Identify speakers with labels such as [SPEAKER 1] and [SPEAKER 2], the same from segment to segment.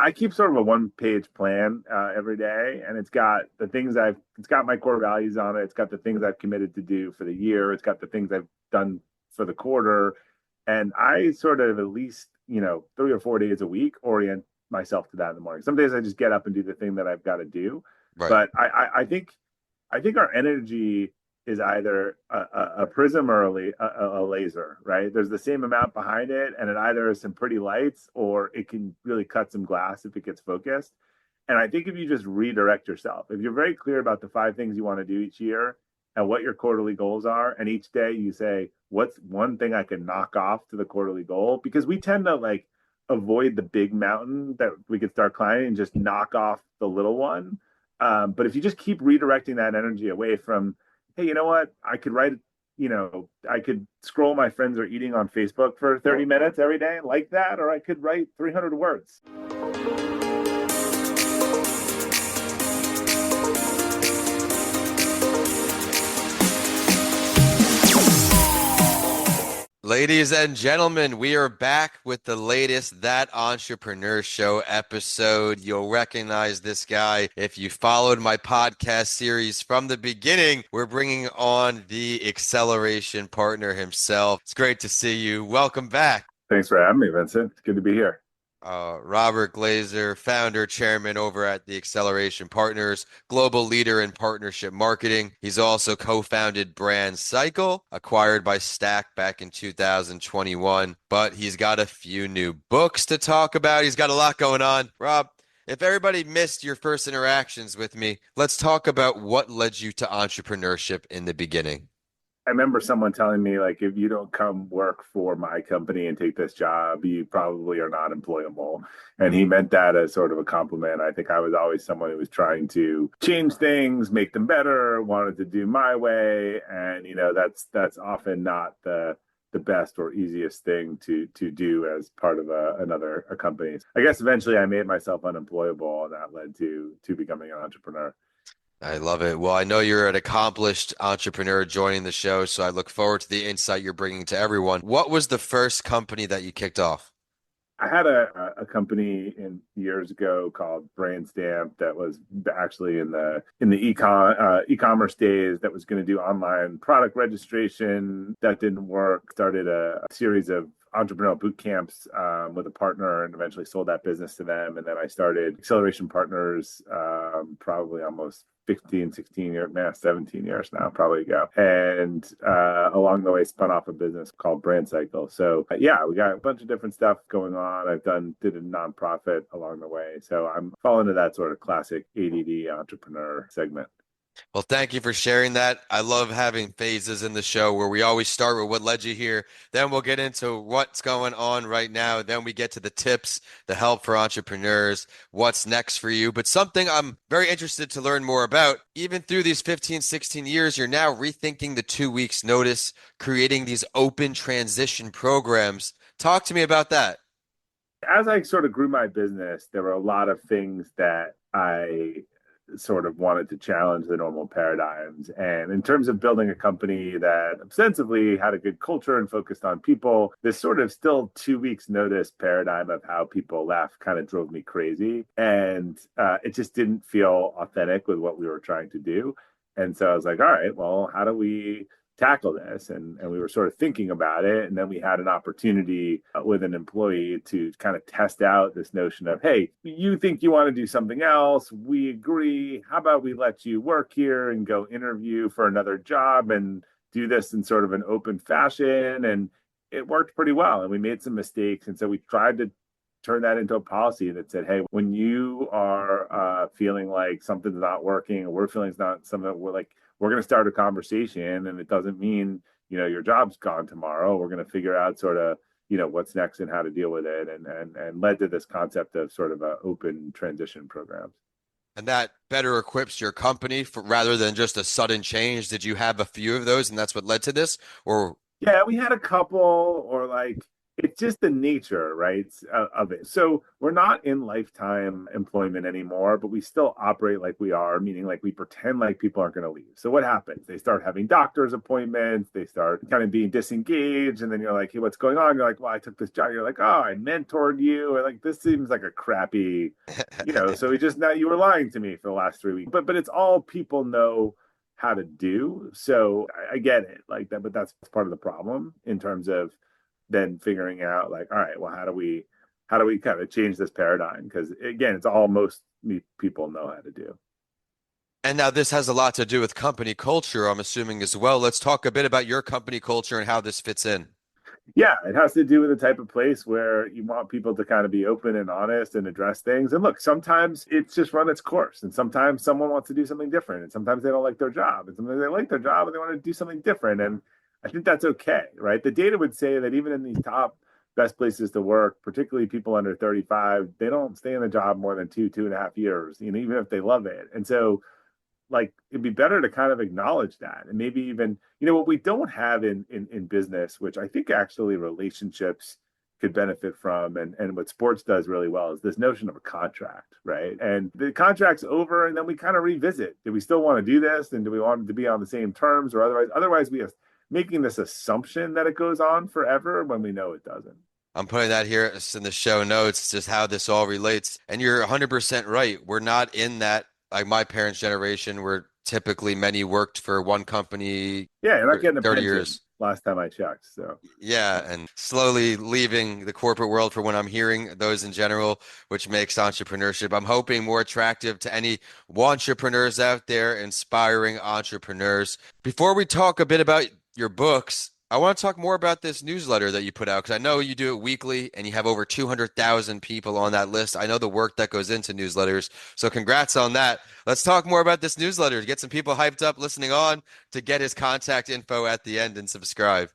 [SPEAKER 1] I keep sort of a one-page plan every day, and it's got my core values on it. It's got the things I've committed to do for the year. It's got the things I've done for the quarter, and I sort of at least 3 or 4 days a week orient myself to that in the morning. Some days I just get up and do the thing that I've got to do,
[SPEAKER 2] Right.
[SPEAKER 1] but I think our energy is either a prism or a laser, right? There's the same amount behind it, and it either has some pretty lights or it can really cut some glass if it gets focused. And I think if you just redirect yourself, if you're very clear about the 5 things you want to do each year and what your quarterly goals are, and each day you say, what's one thing I can knock off to the quarterly goal? Because we tend to like avoid the big mountain that we could start climbing and just knock off the little one. But if you just keep redirecting that energy away from, hey, you know what? I could scroll my friends are eating on Facebook for 30 minutes every day and like that, or I could write 300 words.
[SPEAKER 2] Ladies and gentlemen, we are back with the latest That Entrepreneur Show episode. You'll recognize this guy if you followed my podcast series from the beginning. We're bringing on the acceleration partner himself. It's great to see you. Welcome back.
[SPEAKER 1] Thanks for having me, Vincent. It's good to be here.
[SPEAKER 2] Robert Glazer, founder, chairman over at the Acceleration Partners, global leader in partnership marketing. He's also co-founded BrandCycle, acquired by Stack back in 2021. But he's got a few new books to talk about. He's got a lot going on. Rob, if everybody missed your first interactions with me, let's talk about what led you to entrepreneurship in the beginning.
[SPEAKER 1] I remember someone telling me, like, if you don't come work for my company and take this job, you probably are not employable. And he meant that as sort of a compliment. I think I was always someone who was trying to change things, make them better, wanted to do my way. And, that's often not the best or easiest thing to do as part of another company. I guess eventually I made myself unemployable, and that led to becoming an entrepreneur.
[SPEAKER 2] I love it. Well, I know you're an accomplished entrepreneur joining the show, so I look forward to the insight you're bringing to everyone. What was the first company that you kicked off?
[SPEAKER 1] I had a company in years ago called Brand Stamp that was actually in the e-commerce days that was going to do online product registration. That didn't work. Started a series of entrepreneurial boot camps with a partner and eventually sold that business to them. And then I started Acceleration Partners probably almost 15, 16 years, man, 17 years now, probably ago. And along the way, spun off a business called BrandCycle. So yeah, we got a bunch of different stuff going on. Did a nonprofit along the way. So I'm falling into that sort of classic ADD entrepreneur segment.
[SPEAKER 2] Well, thank you for sharing that. I love having phases in the show where we always start with what led you here. Then we'll get into what's going on right now. Then we get to the tips, the help for entrepreneurs, what's next for you. But something I'm very interested to learn more about, even through these 15, 16 years, you're now rethinking the 2 weeks notice, creating these open transition programs. Talk to me about that.
[SPEAKER 1] As I sort of grew my business, there were a lot of things that I sort of wanted to challenge the normal paradigms. And in terms of building a company that ostensibly had a good culture and focused on people, this sort of still 2 weeks notice paradigm of how people left kind of drove me crazy. And it just didn't feel authentic with what we were trying to do. And so I was like, all right, well, how do we tackle this? And we were sort of thinking about it. And then we had an opportunity with an employee to kind of test out this notion of, hey, you think you want to do something else? We agree. How about we let you work here and go interview for another job and do this in sort of an open fashion? And it worked pretty well. And we made some mistakes. And so we tried to turn that into a policy that said, hey, when you are feeling like something's not working or we're feeling it's not something, we're going to start a conversation, and it doesn't mean your job's gone tomorrow. We're going to figure out sort of what's next and how to deal with it, and led to this concept of sort of open transition programs.
[SPEAKER 2] And that better equips your company for rather than just a sudden change. Did you have a few of those and that's what led to this? Or
[SPEAKER 1] Yeah, we had a couple, or like it's just the nature, right, of it. So we're not in lifetime employment anymore, but we still operate like we are, meaning like we pretend like people aren't going to leave. So what happens? They start having doctor's appointments, they start kind of being disengaged, and then you're like, hey, what's going on? You're like, well, I took this job. You're like, oh, I mentored you. And like, this seems like a crappy, so we just now you were lying to me for the last 3 weeks. But it's all people know how to do. So I get it like that, but that's part of the problem in terms of then figuring out like, all right, well, how do we kind of change this paradigm? Because again, it's all most people know how to do.
[SPEAKER 2] And now this has a lot to do with company culture, I'm assuming as well. Let's talk a bit about your company culture and how this fits in.
[SPEAKER 1] Yeah, it has to do with the type of place where you want people to kind of be open and honest and address things. And look, sometimes it's just run its course, and sometimes someone wants to do something different, and sometimes they don't like their job, and sometimes they like their job and they want to do something different. And I think that's okay, right? The data would say that even in these top best places to work, particularly people under 35, they don't stay in the job more than 2.5 years, even if they love it. And so like it'd be better to kind of acknowledge that, and maybe even what we don't have in business, which I think actually relationships could benefit from, and what sports does really well is this notion of a contract, right? And the contract's over, and then we kind of revisit, do we still want to do this, and do we want it to be on the same terms, or otherwise we are making this assumption that it goes on forever when we know it doesn't.
[SPEAKER 2] I'm putting that here in the show notes, just how this all relates. And you're 100% right. We're not in that, like my parents' generation, where typically many worked for one company
[SPEAKER 1] Yeah, you're not
[SPEAKER 2] for
[SPEAKER 1] getting a
[SPEAKER 2] 30
[SPEAKER 1] pension
[SPEAKER 2] years.
[SPEAKER 1] last time I checked. So
[SPEAKER 2] Yeah, and slowly leaving the corporate world for when I'm hearing those in general, which makes entrepreneurship, I'm hoping, more attractive to any entrepreneurs out there, inspiring entrepreneurs. Before we talk a bit about your books, I want to talk more about this newsletter that you put out because I know you do it weekly and you have over 200,000 people on that list. I know the work that goes into newsletters. So congrats on that. Let's talk more about this newsletter to get some people hyped up listening on to get his contact info at the end and subscribe.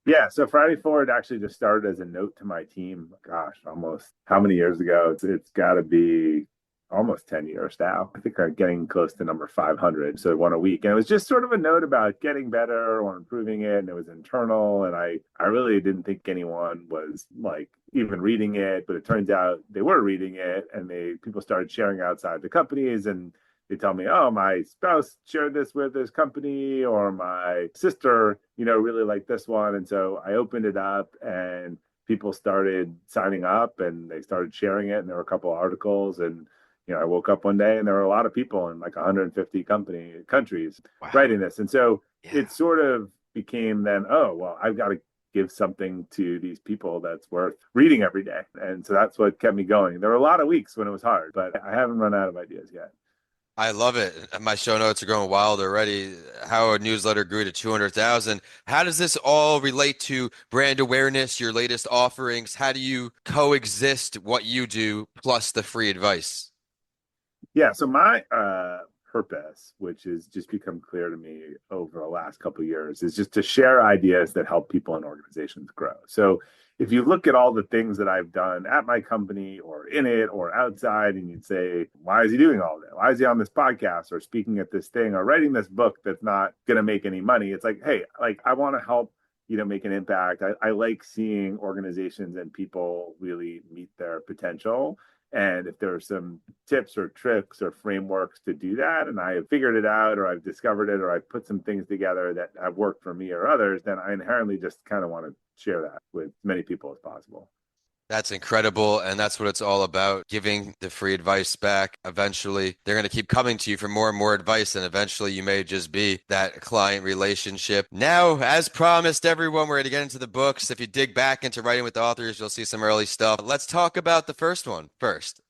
[SPEAKER 1] yeah, so Friday Forward actually just started as a note to my team. Gosh, almost how many years ago? It's got to be almost 10 years now. I think I'm getting close to number 500. So one a week. And it was just sort of a note about getting better or improving it. And it was internal. And I really didn't think anyone was like even reading it, but it turns out they were reading it, and people started sharing outside the companies, and they tell me, oh, my spouse shared this with this company, or my sister, really liked this one. And so I opened it up, and people started signing up, and they started sharing it. And there were a couple of articles, and I woke up one day and there were a lot of people in like 150 countries
[SPEAKER 2] Wow.
[SPEAKER 1] writing this. And so
[SPEAKER 2] Yeah.
[SPEAKER 1] it sort of became then, oh, well, I've got to give something to these people that's worth reading every day. And so that's what kept me going. There were a lot of weeks when it was hard, but I haven't run out of ideas yet.
[SPEAKER 2] I love it. My show notes are going wild already. How a newsletter grew to 200,000. How does this all relate to brand awareness, your latest offerings? How do you coexist what you do plus the free advice?
[SPEAKER 1] Yeah, so my purpose, which has just become clear to me over the last couple of years, is just to share ideas that help people and organizations grow. So if you look at all the things that I've done at my company or in it or outside, and you'd say, why is he doing all that? Why is he on this podcast or speaking at this thing or writing this book that's not going to make any money? It's like, hey, like I want to help make an impact. I like seeing organizations and people really meet their potential. And if there are some tips or tricks or frameworks to do that, and I have figured it out, or I've discovered it, or I've put some things together that have worked for me or others, then I inherently just kind of want to share that with as many people as possible.
[SPEAKER 2] That's incredible. And that's what it's all about, giving the free advice back. Eventually, they're going to keep coming to you for more and more advice. And eventually, you may just be that client relationship. Now, as promised, everyone, we're going to get into the books. If you dig back into writing with authors, you'll see some early stuff. Let's talk about the first one first.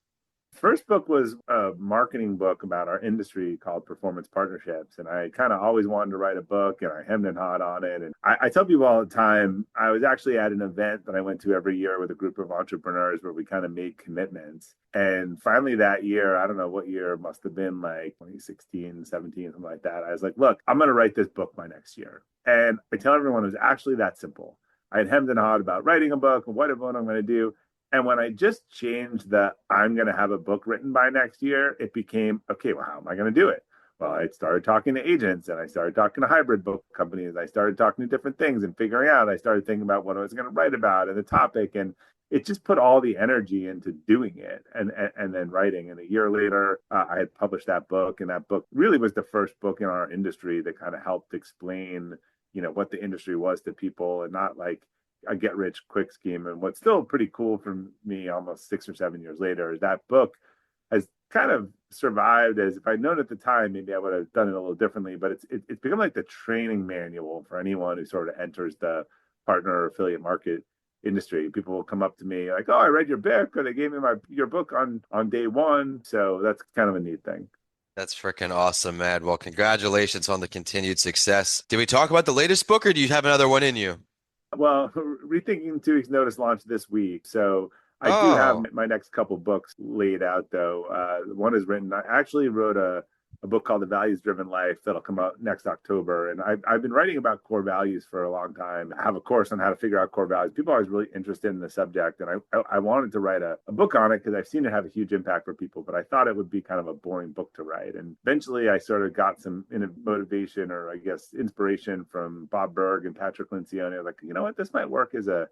[SPEAKER 1] First book was a marketing book about our industry called Performance Partnerships. And I kind of always wanted to write a book, and I hemmed and hawed on it. And I tell people all the time, I was actually at an event that I went to every year with a group of entrepreneurs where we kind of made commitments. And finally that year, I don't know what year, it must have been like 2016, 17, something like that. I was like, look, I'm going to write this book by next year. And I tell everyone it was actually that simple. I had hemmed and hawed about writing a book and what I'm going to do. And when I just changed the I'm going to have a book written by next year, it became, okay, well, how am I going to do it? Well, I started talking to agents and I started talking to hybrid book companies. I started talking to different things and figuring out. I started thinking about what I was going to write about and the topic. And it just put all the energy into doing it and then writing. And a year later, I had published that book. And that book really was the first book in our industry that kind of helped explain, what the industry was to people and not like a get rich quick scheme. And what's still pretty cool for me almost 6 or 7 years later is that book has kind of survived. As if I'd known at the time, maybe I would have done it a little differently, but it's become like the training manual for anyone who sort of enters the partner or affiliate market industry. People will come up to me like, "Oh, I read your book," or they gave me your book on day one. So that's kind of a neat thing.
[SPEAKER 2] That's freaking awesome, man. Well, congratulations on the continued success. Did we talk about the latest book or do you have another one in you?
[SPEAKER 1] Well, Rethinking 2 Weeks Notice launched this week. So I do have
[SPEAKER 2] Oh,
[SPEAKER 1] my next couple books laid out, though. One is written, I actually wrote a book called The Values Driven Life that'll come out next October. And I've been writing about core values for a long time. I have a course on how to figure out core values. People are always really interested in the subject. And I wanted to write a book on it because I've seen it have a huge impact for people, but I thought it would be kind of a boring book to write. And eventually I sort of got some motivation or I guess inspiration from Bob Berg and Patrick Lencioni. I was like, you know what, this might work as a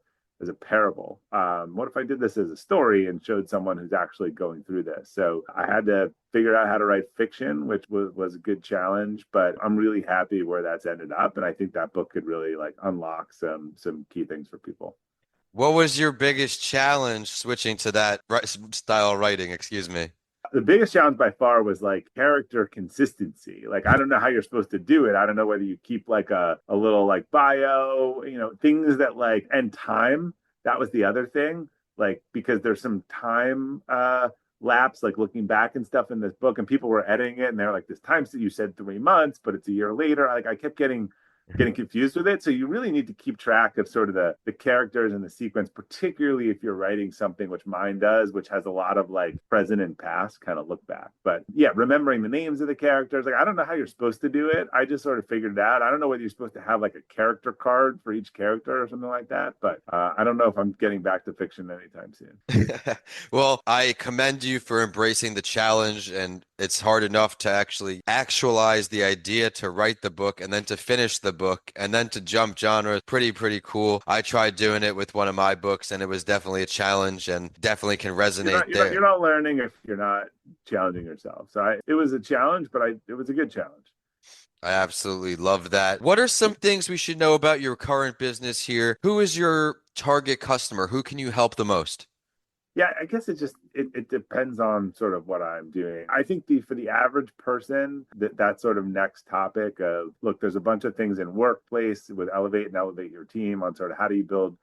[SPEAKER 1] parable. What if I did this as a story and showed someone who's actually going through this? So I had to figure out how to write fiction, which was a good challenge, but I'm really happy where that's ended up. And I think that book could really like unlock some key things for people.
[SPEAKER 2] what was your biggest challenge switching to that style of writing? Excuse me.
[SPEAKER 1] The biggest challenge by far was like character consistency. Like, I don't know how you're supposed to do it. I don't know whether you keep like a little like bio, things that like, and time. That was the other thing. Like, because there's some time lapse, like looking back and stuff in this book, and people were editing it and they're like, this time that you said 3 months, but it's a year later. Like, I kept getting confused with it. So you really need to keep track of sort of the characters and the sequence, particularly if you're writing something which mine does, which has a lot of like present and past kind of look back. But yeah, remembering the names of the characters, like I don't know how you're supposed to do it. I just sort of figured it out. I don't know whether you're supposed to have like a character card for each character or something like that. But I don't know if I'm getting back to fiction anytime soon.
[SPEAKER 2] Well, I commend you for embracing the challenge, and it's hard enough to actually actualize the idea to write the book and then to finish the book and then to jump genres. Pretty cool. I tried doing it with one of my books, and it was definitely a challenge and definitely can
[SPEAKER 1] You're
[SPEAKER 2] resonate
[SPEAKER 1] not you're not
[SPEAKER 2] there.
[SPEAKER 1] you're not learning if you're not challenging yourself. So it was a challenge, but it was a good challenge.
[SPEAKER 2] I absolutely love that. What are some things we should know about your current business here? Who is your target customer? Who can you help the most?
[SPEAKER 1] Yeah, I guess it depends on sort of what I'm doing. I think the for the average person, that sort of next topic of look, there's a bunch of things in workplace with elevate your team on sort of how do you build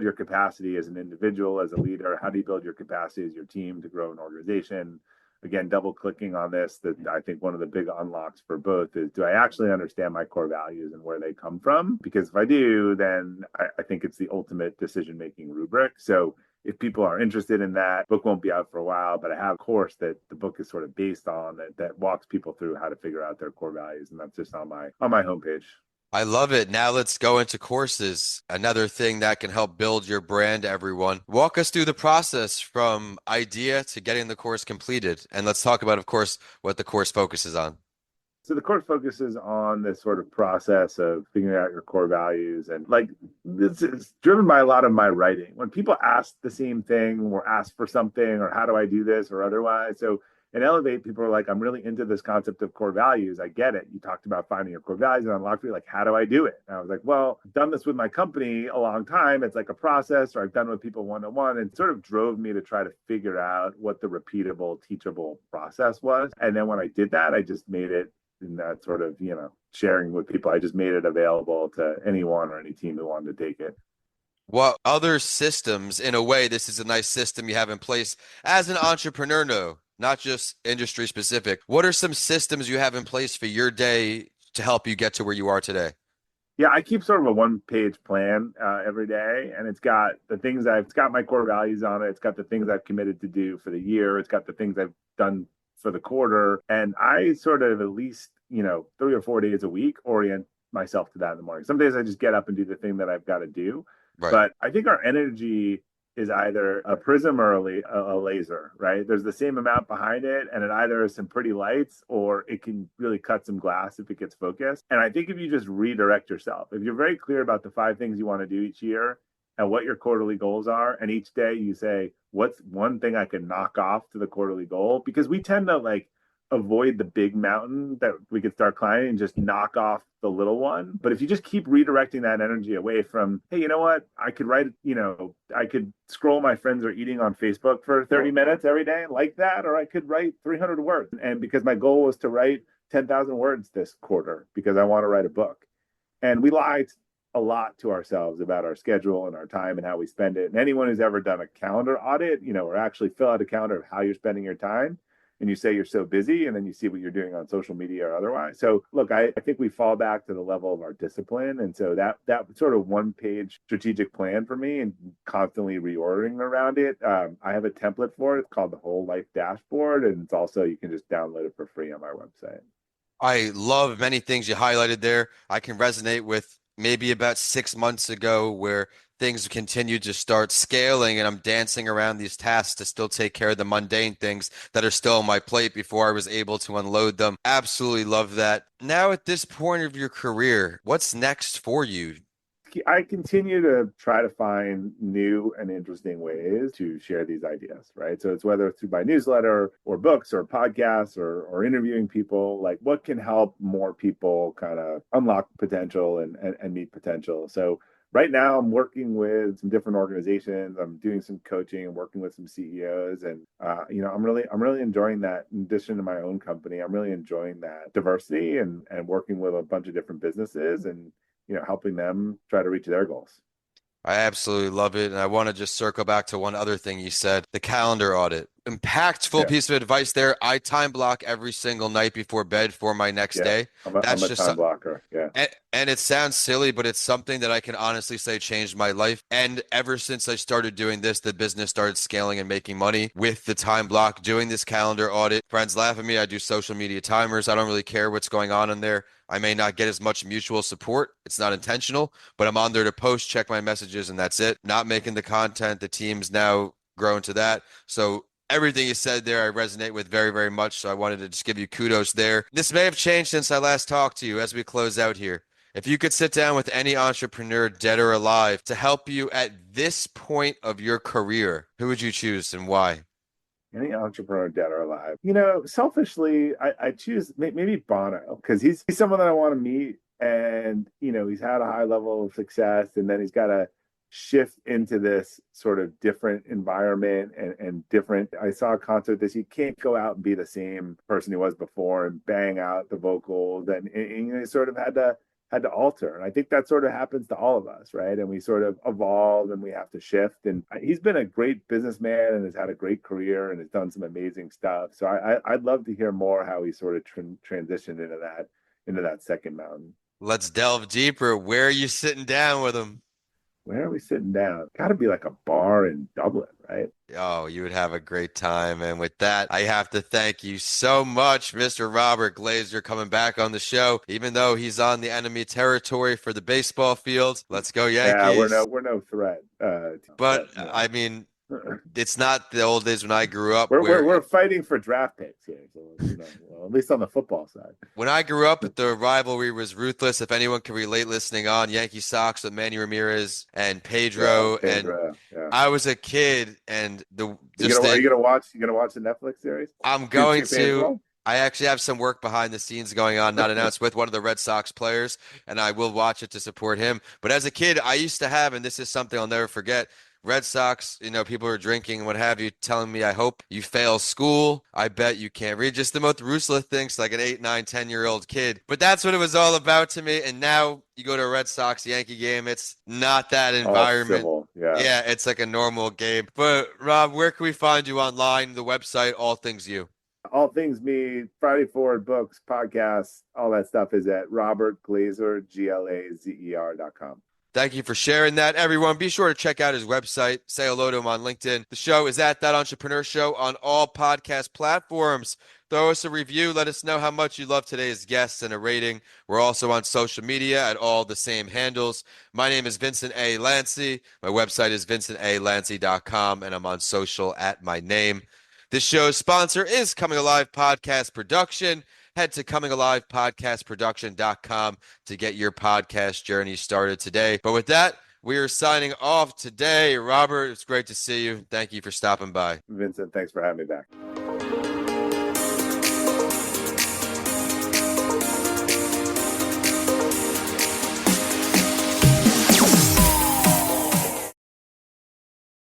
[SPEAKER 1] your capacity as an individual, as a leader? How do you build your capacity as your team to grow an organization? Again, double clicking on this, that I think one of the big unlocks for both is do I actually understand my core values and where they come from? Because if I do, then I think it's the ultimate decision making rubric. So if people are interested in that, book won't be out for a while, but I have a course that the book is sort of based on that walks people through how to figure out their core values, and that's just on my homepage.
[SPEAKER 2] I love it. Now let's go into courses. Another thing that can help build your brand, everyone. Walk us through the process from idea to getting the course completed. And let's talk about, of course, what the course focuses on.
[SPEAKER 1] So the course focuses on this sort of process of figuring out your core values, and like this is driven by a lot of my writing. When people ask the same thing or ask for something or how do I do this or otherwise. So in Elevate, people are like, I'm really into this concept of core values. I get it. You talked about finding your core values and unlock for you. Like, how do I do it? And I was like, well, I've done this with my company a long time. It's like a process, or I've done it with people one on one, and sort of drove me to try to figure out what the repeatable, teachable process was. And then when I did that, I just made it in that sort of, sharing with people. I just made it available to anyone or any team who wanted to take it.
[SPEAKER 2] What other systems, in a way, this is a nice system you have in place as an entrepreneur, no, not just industry specific. What are some systems you have in place for your day to help you get to where you are today?
[SPEAKER 1] Yeah, I keep sort of a one-page plan every day, and it's got my core values on it. It's got the things I've committed to do for the year. It's got the things I've done for the quarter, and I sort of at least 3 or 4 days a week orient myself to that in the morning. Some days I just get up and do the thing that I've got to do,
[SPEAKER 2] Right.
[SPEAKER 1] but I think our energy is either a prism or a laser, right? There's the same amount behind it, and it either has some pretty lights or it can really cut some glass if it gets focused. And I think if you just redirect yourself, if you're very clear about the 5 things you want to do each year and what your quarterly goals are, and each day you say, what's one thing I can knock off to the quarterly goal? Because we tend to like avoid the big mountain that we could start climbing and just knock off the little one. But if you just keep redirecting that energy away from, hey, you know what? I could write, I could scroll my friends are eating on Facebook for 30 minutes every day like that, or I could write 300 words. And because my goal was to write 10,000 words this quarter because I want to write a book. And we lied a lot to ourselves about our schedule and our time and how we spend it. And anyone who's ever done a calendar audit, or actually fill out a calendar of how you're spending your time, and you say you're so busy, and then you see what you're doing on social media or otherwise. So look, I think we fall back to the level of our discipline. And so that sort of one-page strategic plan for me and constantly reordering around it. I have a template for it. It's called the Whole Life Dashboard. And it's also, you can just download it for free on my website.
[SPEAKER 2] I love many things you highlighted there. I can resonate with maybe about 6 months ago where things continue to start scaling and I'm dancing around these tasks to still take care of the mundane things that are still on my plate before I was able to unload them. Absolutely love that. Now, at this point of your career, what's next for you?
[SPEAKER 1] I continue to try to find new and interesting ways to share these ideas, right? So it's whether it's through my newsletter or books or podcasts or interviewing people, like what can help more people kind of unlock potential and meet potential. So right now I'm working with some different organizations. I'm doing some coaching and working with some CEOs. And I'm really enjoying that in addition to my own company. I'm really enjoying that diversity and working with a bunch of different businesses and helping them try to reach their goals.
[SPEAKER 2] I absolutely love it. And I want to just circle back to one other thing you said, the calendar audit. Impactful
[SPEAKER 1] Yeah,
[SPEAKER 2] piece of advice there. I time block every single night before bed for my next
[SPEAKER 1] yeah.
[SPEAKER 2] day.
[SPEAKER 1] I'm
[SPEAKER 2] That's
[SPEAKER 1] a
[SPEAKER 2] just
[SPEAKER 1] time blocker. Yeah,
[SPEAKER 2] and it sounds silly, but it's something that I can honestly say changed my life. And ever since I started doing this, the business started scaling and making money with the time block, doing this calendar audit. Friends laugh at me. I do social media timers. I don't really care what's going on in there. I may not get as much mutual support. It's not intentional, but I'm on there to post, check my messages, and that's it. Not making the content. The team's now grown to that. So everything you said there, I resonate with very, very much. So I wanted to just give you kudos there. This may have changed since I last talked to you as we close out here. If you could sit down with any entrepreneur, dead or alive, to help you at this point of your career, who would you choose and why?
[SPEAKER 1] any entrepreneur, dead or alive. Selfishly, I choose maybe Bono because he's someone that I want to meet, and he's had a high level of success, and then he's got to shift into this sort of different environment and different. I saw a concert this. He can't go out and be the same person he was before and bang out the vocals, and he sort of had to alter. And I think that sort of happens to all of us, right? And we sort of evolve and we have to shift. And he's been a great businessman and has had a great career and has done some amazing stuff. So I'd love to hear more how he sort of transitioned into that second mountain.
[SPEAKER 2] Let's delve deeper. Where are you sitting down with him?
[SPEAKER 1] Where are we sitting down? Got to be like a bar in Dublin, right?
[SPEAKER 2] Oh, you would have a great time. And with that, I have to thank you so much, Mr. Robert Glazer, coming back on the show, even though he's on the enemy territory for the baseball field. Let's go,
[SPEAKER 1] Yeah, we're no
[SPEAKER 2] Yankees.
[SPEAKER 1] we're no threat.
[SPEAKER 2] But
[SPEAKER 1] But
[SPEAKER 2] I mean, it's not the old days when I grew up
[SPEAKER 1] we're we're
[SPEAKER 2] where
[SPEAKER 1] we're fighting for draft picks here. So well, at least on the football side.
[SPEAKER 2] when I grew up, the rivalry was ruthless. If anyone can relate listening on, Yankee Sox with Manny Ramirez and
[SPEAKER 1] Yeah,
[SPEAKER 2] Pedro. And
[SPEAKER 1] Pedro. Yeah.
[SPEAKER 2] I was a kid and the
[SPEAKER 1] You
[SPEAKER 2] just
[SPEAKER 1] gonna are
[SPEAKER 2] the
[SPEAKER 1] you gonna watch you gonna watch the Netflix series?
[SPEAKER 2] I'm
[SPEAKER 1] Two
[SPEAKER 2] going
[SPEAKER 1] two
[SPEAKER 2] to.
[SPEAKER 1] painful.
[SPEAKER 2] I actually have some work behind the scenes going on, not announced, with one of the Red Sox players, and I will watch it to support him. But as a kid, I used to have, and this is something I'll never forget. Red Sox, people are drinking and what have you, telling me, I hope you fail school. I bet you can't read. Just the most ruthless things like an 8, 9, 10-year-old kid. But that's what it was all about to me. And now you go to a Red Sox Yankee game, it's not that
[SPEAKER 1] All
[SPEAKER 2] environment.
[SPEAKER 1] civil. Yeah.
[SPEAKER 2] Yeah, it's like a normal game. But Rob, where can we find you online? The website, all things you.
[SPEAKER 1] All things me, Friday Forward books, podcasts, all that stuff is at Robert Glazer, GLAZER.com.
[SPEAKER 2] Thank you for sharing that. Everyone, be sure to check out his website. Say hello to him on LinkedIn. The show is at That Entrepreneur Show on all podcast platforms. Throw us a review. Let us know how much you love today's guests and a rating. We're also on social media at all the same handles. My name is Vincent A. Lancy. My website is vincentalancy.com, and I'm on social at my name. This show's sponsor is Coming Alive Podcast Production. Head to comingalivepodcastproduction.com to get your podcast journey started today. But with that, we are signing off today. Robert, it's great to see you. Thank you for stopping by.
[SPEAKER 1] Vincent, thanks for having me back.